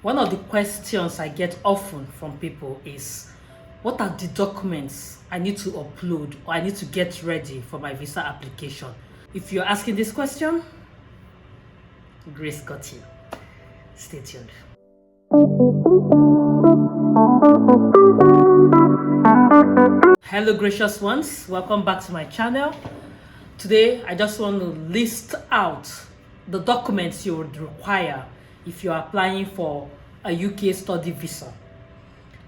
One of the questions I get often from people is, what are the documents I need to upload or I need to get ready for my visa application? If you're asking this question, Grace got you. Stay tuned. Hello gracious ones, welcome back to my channel. Today I just want to list out the documents you would require if you're applying for a UK study visa.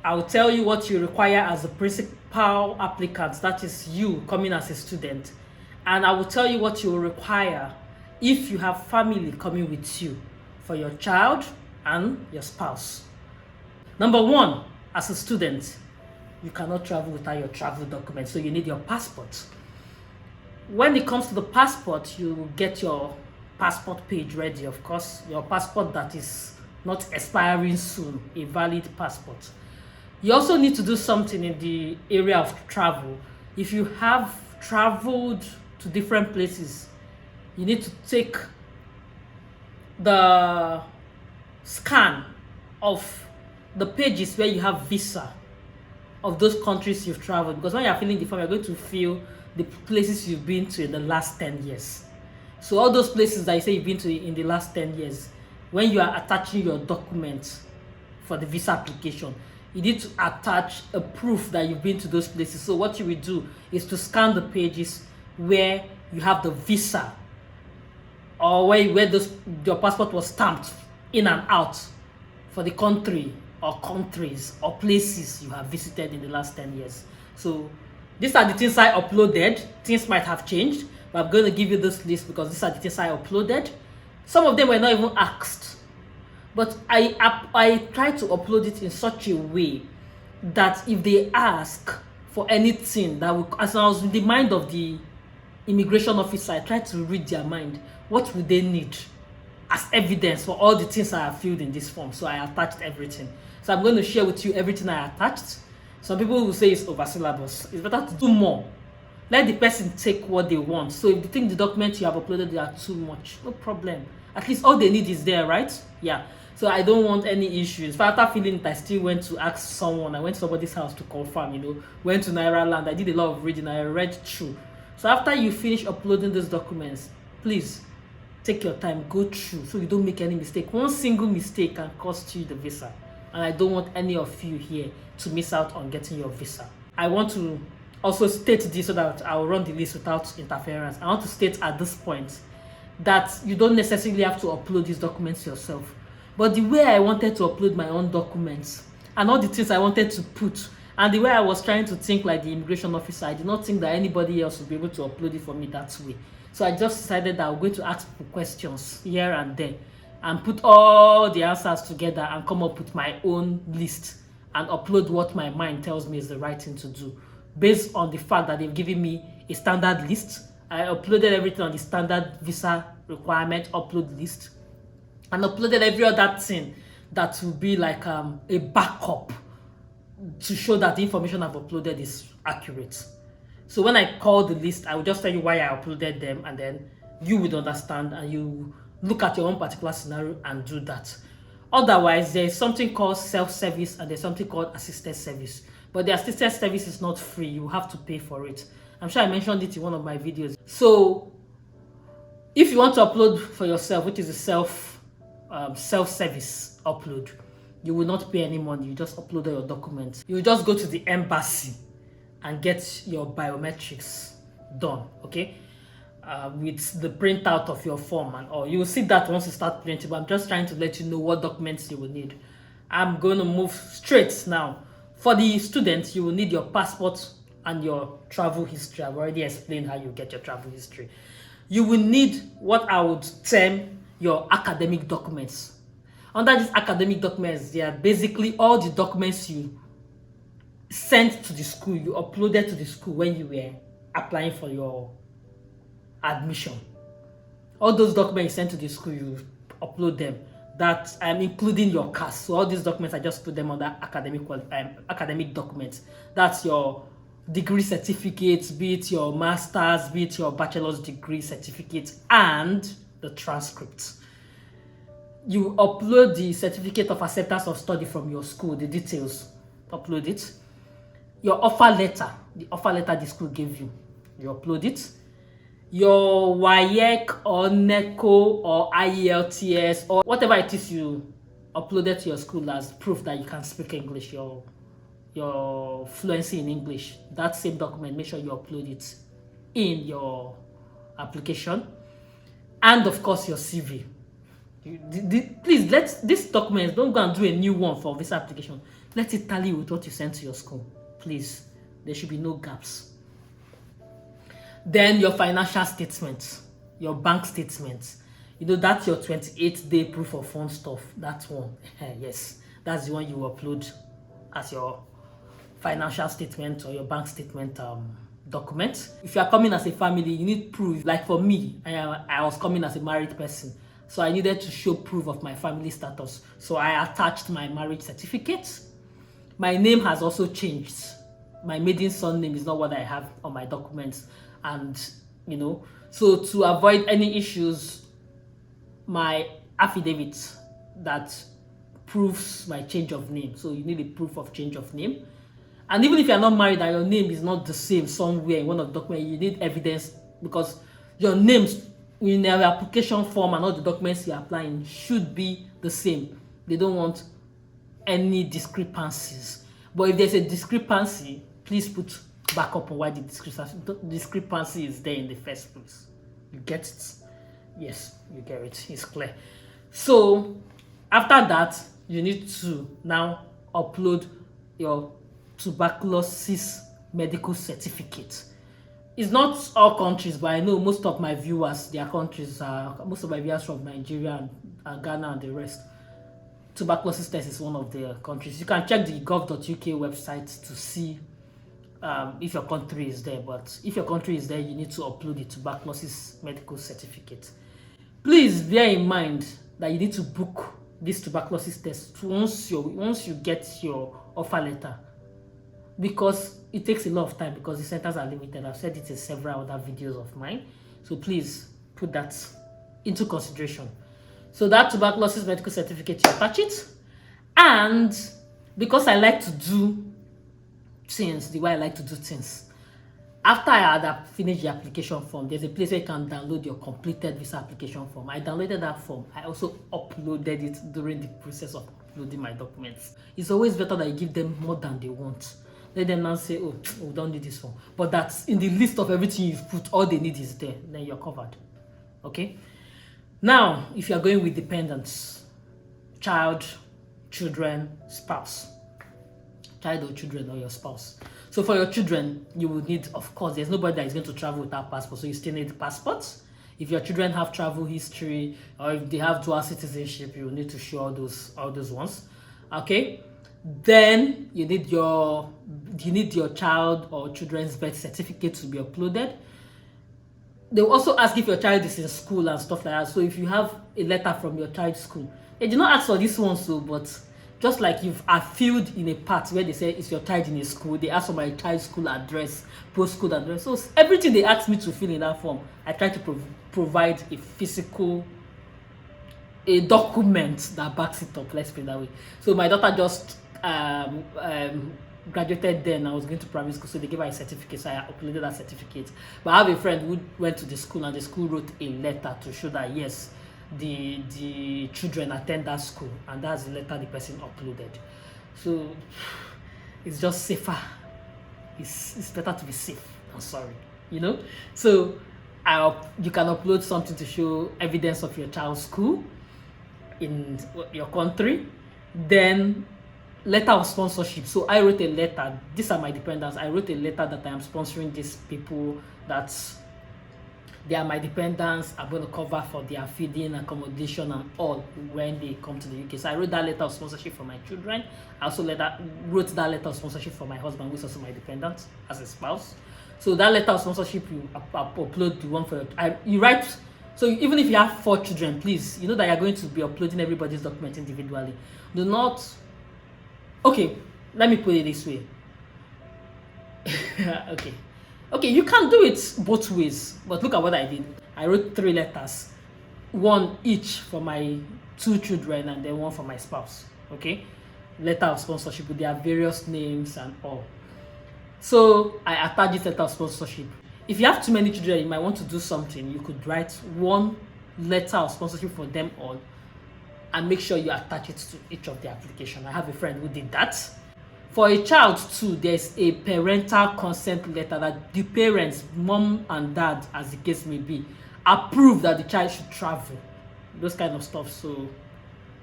I will tell you what you require as a principal applicant, that is you coming as a student, and I will tell you what you will require if you have family coming with you for your child and your spouse. Number one, as a student, you cannot travel without your travel document, so you need your passport. When it comes to the passport, you get your passport page ready, of course, your passport that is not expiring soon, a valid passport. You also need to do something in the area of travel. If you have traveled to different places, you need to take the scan of the pages where you have visa of those countries you've traveled, because when you're filling the form, you're going to fill the places you've been to in the last 10 years. So all those places that you say you've been to in the last 10 years, when you are attaching your document for the visa application, you need to attach a proof that you've been to those places. So what you will do is to scan the pages where you have the visa, or where your passport was stamped in and out for the country or countries or places you have visited in the last 10 years. So these are the things I uploaded. Things might have changed, but I'm going to give you this list because these are the things I uploaded. Some of them were not even asked, but I try to upload it in such a way that if they ask for anything that will, as I was in the mind of the immigration officer, I tried to read their mind. What would they need as evidence for all the things I have filled in this form? So I attached everything. So I'm going to share with you everything I attached. Some people will say it's over syllabus. It's better to do more. Let the person take what they want. So if they think the documents you have uploaded they are too much, no problem. At least all they need is there, right? Yeah. So I don't want any issues. But after filling it, I still went to ask someone. I went to somebody's house to confirm, went to Naira Land. I did a lot of reading. I read through. So after you finish uploading those documents, please take your time, go through so you don't make any mistake. One single mistake can cost you the visa. And I don't want any of you here to miss out on getting your visa. I want to also state this so that I'll run the list without interference. I want to state at this point that you don't necessarily have to upload these documents yourself. But the way I wanted to upload my own documents and all the things I wanted to put, and the way I was trying to think like the immigration officer, I did not think that anybody else would be able to upload it for me that way. So I just decided that I'm going to ask people questions here and there and put all the answers together and come up with my own list and upload what my mind tells me is the right thing to do. Based on the fact that they've given me a standard list, I uploaded everything on the standard visa requirement upload list and uploaded every other thing that will be like a backup to show that the information I've uploaded is accurate. So when I call the list, I will just tell you why I uploaded them, and then you would understand and you look at your own particular scenario and do that. Otherwise, there is something called self-service and there's something called assisted service. But the assisted service is not free. You have to pay for it. I'm sure I mentioned it in one of my videos. So if you want to upload for yourself, which is a self-service upload, you will not pay any money. You just upload your documents. You will just go to the embassy and get your biometrics done, okay? With the printout of your form and all. You will see that once you start printing, but I'm just trying to let you know what documents you will need. I'm going to move straight now. For the students, you will need your passport and your travel history. I've already explained how you get your travel history. You will need what I would term your academic documents. Under these academic documents, they are basically all the documents you sent to the school, you uploaded to the school when you were applying for your admission. All those documents you sent to the school, you upload them. That I'm including your CAS. So all these documents, I just put them under academic documents. That's your degree certificates, be it your master's, be it your bachelor's degree certificate, and the transcripts. You upload the certificate of acceptance of study from your school, the details, upload it. Your offer letter, the offer letter the school gave you, you upload it. Your WAEC or NECO or IELTS or whatever it is you uploaded to your school as proof that you can speak English, your fluency in English, that same document, make sure you upload it in your application. And of course your CV. Please let this document, don't go and do a new one for visa application. Let it tally with what you sent to your school. Please, there should be no gaps. Then your financial statements, your bank statements. You know, that's your 28-day proof of fund stuff. That one. Yes, that's the one you upload as your financial statement or your bank statement document. If you are coming as a family, you need proof. Like for me, I was coming as a married person, so I needed to show proof of my family status. So I attached my marriage certificate. My name has also changed. My maiden surname is not what I have on my documents, and you know, so to avoid any issues, my affidavit that proves my change of name. So you need a proof of change of name. And even if you're not married and your name is not the same somewhere in one of the documents, you need evidence, because your names in your application form and all the documents you're applying should be the same. They don't want any discrepancies. But if there's a discrepancy, please put back up on why the discrepancy is there in the first place. You get it? Yes, you get it. It's clear. So after that, you need to now upload your tuberculosis medical certificate. It's not all countries, but I know most of my viewers, their countries are, most of my viewers from Nigeria and Ghana and the rest. Tuberculosis test is one of the countries. You can check the gov.uk website to see if your country is there, but if your country is there, you need to upload the tuberculosis medical certificate. Please bear in mind that you need to book this tuberculosis test once you get your offer letter, because it takes a lot of time, because the centers are limited. I've said it in several other videos of mine, so please put that into consideration. So that tuberculosis medical certificate, you attach it. And because I like to do things the way I like to do things, after I had finished the application form, there's a place where you can download your completed visa application form. I downloaded that form. I also uploaded it during the process of uploading my documents. It's always better that you give them more than they want. Let them now say, oh, we don't need this form. But that's in the list of everything you've put, all they need is there. Then you're covered. Okay? Now, if you're going with dependents, child, children, spouse. Child or children or your spouse. So for your children, you will need, of course, there's nobody that is going to travel without passport, so you still need passports. If your children have travel history, or if they have dual citizenship, you will need to show all those ones. Okay? Then you need your child or children's birth certificate to be uploaded. They will also ask if your child is in school and stuff like that. So if you have a letter from your child's school, they did not ask for this one, so but just like you've filled in a part where they say is your child in a school, they ask for my child's school address, post-school address. So everything they asked me to fill in that form, I try to provide a document that backs it up. Let's put it that way. So my daughter just graduated then. I was going to primary school, so they gave her a certificate, so I uploaded that certificate. But I have a friend who went to the school, and the school wrote a letter to show that yes, the children attend that school, and that's the letter the person uploaded. So it's just safer. It's better to be safe. I'm sorry, you know. So you can upload something to show evidence of your child's school in your country. Then letter of sponsorship. So I wrote a letter. These are my dependents. I wrote a letter that I am sponsoring these people, that they are my dependents. I'm going to cover for their feeding, accommodation, and all when they come to the UK. So I wrote that letter of sponsorship for my children. I also wrote that letter of sponsorship for my husband, who is also my dependent as a spouse. So that letter of sponsorship, you upload the one for you write. So even if you have 4 children, please, you know that you're going to be uploading everybody's document individually. Do not. Okay, let me put it this way. Okay, you can do it both ways, but look at what I did. I wrote 3 letters, one each for my 2 children and then 1 for my spouse. Okay, letter of sponsorship with their various names and all. So I attach this letter of sponsorship. If you have too many children, you might want to do something. You could write 1 letter of sponsorship for them all and make sure you attach it to each of the application. I have a friend who did that. For a child too, there's a parental consent letter that the parents, mom and dad, as the case may be, approve that the child should travel. Those kind of stuff. So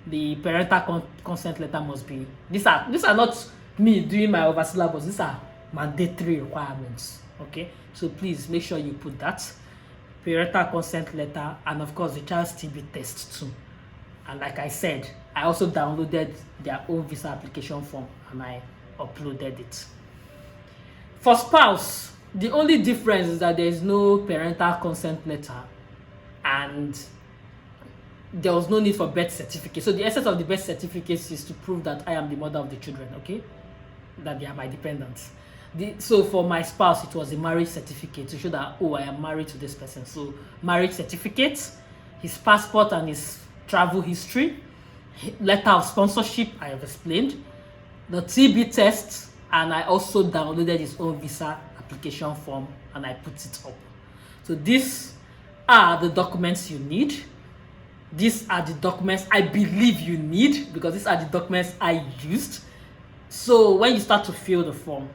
the parental consent letter must be. These are not me doing my over syllabus. These are mandatory requirements. Okay, so please make sure you put that parental consent letter, and of course the child's TB test too. And like I said, I also downloaded their own visa application form and I uploaded it. For spouse, the only difference is that there is no parental consent letter and there was no need for birth certificate. So the essence of the birth certificate is to prove that I am the mother of the children, okay? That they are my dependents. So for my spouse, it was a marriage certificate to show that, oh, I am married to this person. So marriage certificate, his passport and his travel history, letter of sponsorship, I have explained, the TB test, and I also downloaded his own visa application form and I put it up. So these are the documents you need. These are the documents I believe you need because these are the documents I used. So when you start to fill the form,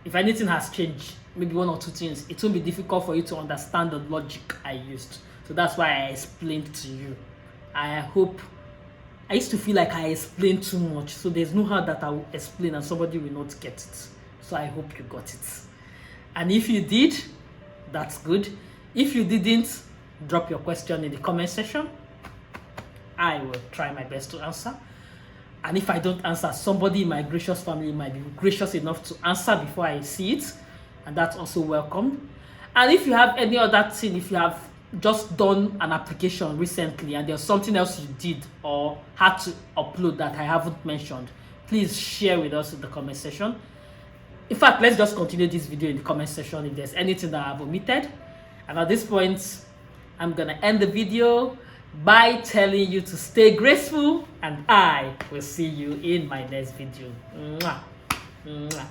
if anything has changed, maybe 1 or 2 things, it will be difficult for you to understand the logic I used. So that's why I explained to you. I hope, I used to feel like I explained too much, so there's no how that I will explain and somebody will not get it. So I hope you got it. And if you did, that's good. If you didn't, drop your question in the comment section. I will try my best to answer. And if I don't answer, somebody in my gracious family might be gracious enough to answer before I see it, and that's also welcome. And if you have any other thing, if you have just done an application recently and there's something else you did or had to upload that I haven't mentioned, please share with us in the comment section. In fact, let's just continue this video in the comment section if there's anything that I've omitted. And at this point, I'm gonna end the video by telling you to stay graceful, and I will see you in my next video. Mwah. Mwah.